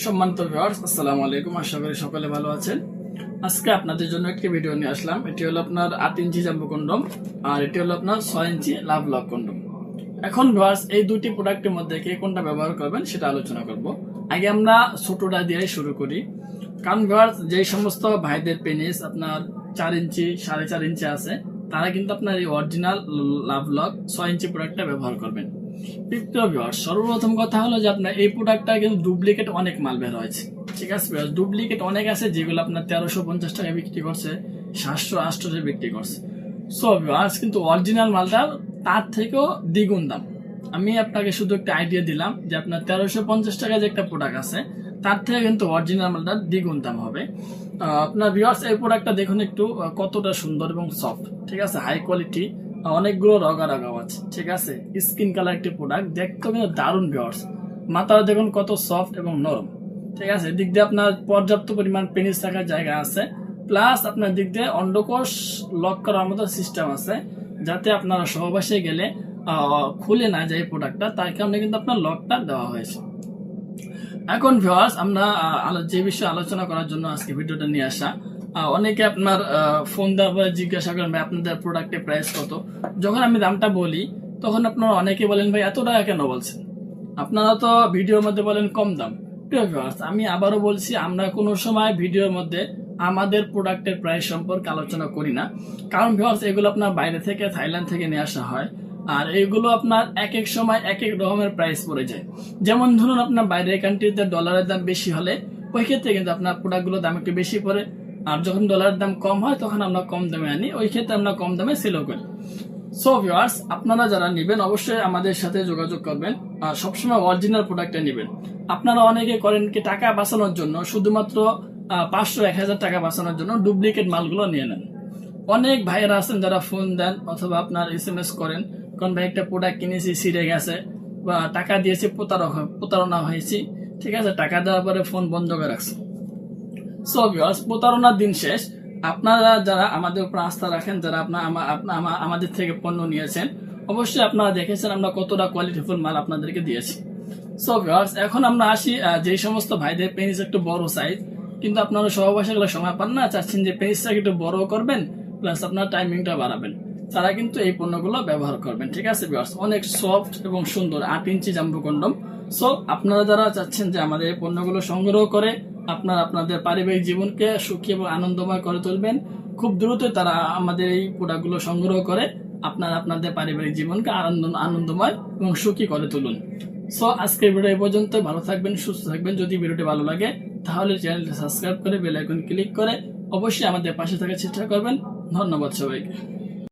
সম্মানিত ভিউয়ার্স, আসসালামু আলাইকুম। আশা করি সকলে ভালো আছেন। আজকে আপনাদের জন্য একটি ভিডিও নিয়ে আসলাম। এটি হলো আপনার 8 ইঞ্চি জাম্বো কন্ডম, আর এটি হলো আপনার 6 ইঞ্চি লাভ লক কন্ডম। এখন ভিউয়ার্স, এই দুটি প্রোডাক্টের মধ্যে কে কোনটা ব্যবহার করবেন সেটা আলোচনা করব। আগে আমরা ছোটটা দিয়ে শুরু করি, কারণ ভিউয়ার্স, যে সমস্ত ভাইদের পেনিস আপনার 4 ইঞ্চি 4.5 ইঞ্চি আছে, তারা কিন্তু আপনার এই অরিজিনাল লাভ লক 6 ইঞ্চি প্রোডাক্টটা ব্যবহার করবেন। সর্বপ্রথম কথা হলো যে আপনার এই প্রোডাক্টটা কিন্তু ডুপ্লিকেট অনেক মাল বের হয়েছে, ঠিক আছে। ডুপ্লিকেট অনেক আছে, যেগুলো আপনার 1350 টাকা বিক্রি করছে, 700-800 বিক্রি করছে। সো ভিউয়ার্স, কিন্তু অরিজিনাল মালটা তার থেকেও দ্বিগুণ দাম। আমি আপনাকে শুধু একটা আইডিয়া দিলাম যে আপনার 1350 টাকা যে একটা প্রোডাক্ট আছে, তার থেকে কিন্তু অরিজিনাল মালটা দ্বিগুণ দাম হবে। আপনার ভিউয়ার্স, এই প্রোডাক্টটা দেখুন একটু কতটা সুন্দর এবং সফট, ঠিক আছে, হাই কোয়ালিটি, অনেকগুলো রগা রগাও আছে, ঠিক আছে। স্কিন কালার একটি প্রোডাক্ট, দেখতে কিন্তু দারুণ ভিউয়ার্স। মাথাটা দেখুন কত সফট এবং নরম, ঠিক আছে। দিক দিয়ে আপনার পর্যাপ্ত পরিমাণ পেনিস থাকার জায়গা আছে, প্লাস আপনার দিক দিয়ে অন্ডকোষ লক করার মতো সিস্টেম আছে, যাতে আপনারা সহবাসে গেলে খুলে না যায় প্রোডাক্টটা, তার কারণে কিন্তু আপনার লকটা দেওয়া হয়েছে। এখন ভিউয়ার্স, আমরা যে বিষয়ে আলোচনা করার জন্য আজকে ভিডিওটা নিয়ে আসা, অনেকে আপনার ফোন দেওয়ার পরে জিজ্ঞাসা করেন ভাই আপনাদের প্রোডাক্টের প্রাইস কত। যখন আমি দামটা বলি তখন আপনারা অনেকে বলেন ভাই এত টাকা কেন বলছেন, আপনারা তো ভিডিওর মধ্যে বলেন কম দাম। প্রিয় ভিউয়ার্স, আমি আবারও বলছি, আমরা কোনো সময় ভিডিওর মধ্যে আমাদের প্রোডাক্টের প্রাইস সম্পর্কে আলোচনা করি না, কারণ ভিউয়ার্স এগুলো আপনার বাইরে থেকে, থাইল্যান্ড থেকে নিয়ে আসা হয়, আর এইগুলো আপনার এক এক সময় এক এক রকমের প্রাইস পড়ে যায়। যেমন ধরুন, আপনার বাইরের কান্ট্রিতে ডলারের দাম বেশি হলে ওই ক্ষেত্রে কিন্তু আপনার প্রোডাক্টগুলোর দাম একটু বেশি পড়ে, আর যখন ডলারের দাম কম হয় তখন আমরা কম দামে আনি, ওই ক্ষেত্রে আমরা কম দামে সেলও করি। সো ভিউয়ার্স, আপনারা যারা নেবেন অবশ্যই আমাদের সাথে যোগাযোগ করবেন, আর সবসময় অরিজিনাল প্রোডাক্টটা নেবেন। আপনারা অনেকে করেন কি, টাকা বাঁচানোর জন্য শুধুমাত্র 500-1000 টাকা বাঁচানোর জন্য ডুপ্লিকেট মালগুলো নিয়ে নেন। অনেক ভাইয়েরা আছেন যারা ফোন দেন অথবা আপনার SMS করেন, কোন ভাই একটা প্রোডাক্ট কিনেছি ছিঁড়ে গেছে, বা টাকা দিয়েছি প্রতারণা হয়েছি, ঠিক আছে, টাকা দেওয়ার পরে ফোন বন্ধ করে রাখছে। সো ভিউয়ার্স, প্রতারণার দিন শেষ। আপনারা যারা আমাদের উপর আস্থা রাখেন, যারা আমাদের থেকে পণ্য নিয়েছেন, অবশ্যই আপনারা দেখেছেন আমরা কতটা কোয়ালিটিফুল মাল আপনাদেরকে দিয়েছি। সো ভিউয়ার্স, এখন আমরা আসি, যে সমস্ত ভাইদের পেনিস একটু বড় সাইজ, কিন্তু আপনারা সহবাসে গেলে সময় পান না, চাচ্ছেন যে পেনিসটাকে একটু বড় করবেন, প্লাস আপনার টাইমিংটা বাড়াবেন, তারা কিন্তু এই পণ্যগুলো ব্যবহার করবেন, ঠিক আছে ভিউয়ার্স। অনেক সফট এবং সুন্দর 8 ইঞ্চি জাম্বো কন্ডম। সো আপনারা যারা চাচ্ছেন যে আমাদের এই পণ্যগুলো সংগ্রহ করে আপনাদের পারিবারিক জীবনকে সুখী এবং আনন্দময় করে তুলবেন, খুব দ্রুতই তারা আমাদের এই প্রোডাক্টগুলো সংগ্রহ করে আপনাদের পারিবারিক জীবনকে আনন্দময় এবং সুখী করে তুলুন। সো আজকের ভিডিও এই পর্যন্ত। ভালো থাকবেন, সুস্থ থাকবেন। যদি ভিডিওটি ভালো লাগে তাহলে চ্যানেলটি সাবস্ক্রাইব করে বেল আইকন ক্লিক করে অবশ্যই আমাদের পাশে থাকার চেষ্টা করবেন। ধন্যবাদ সবাইকে।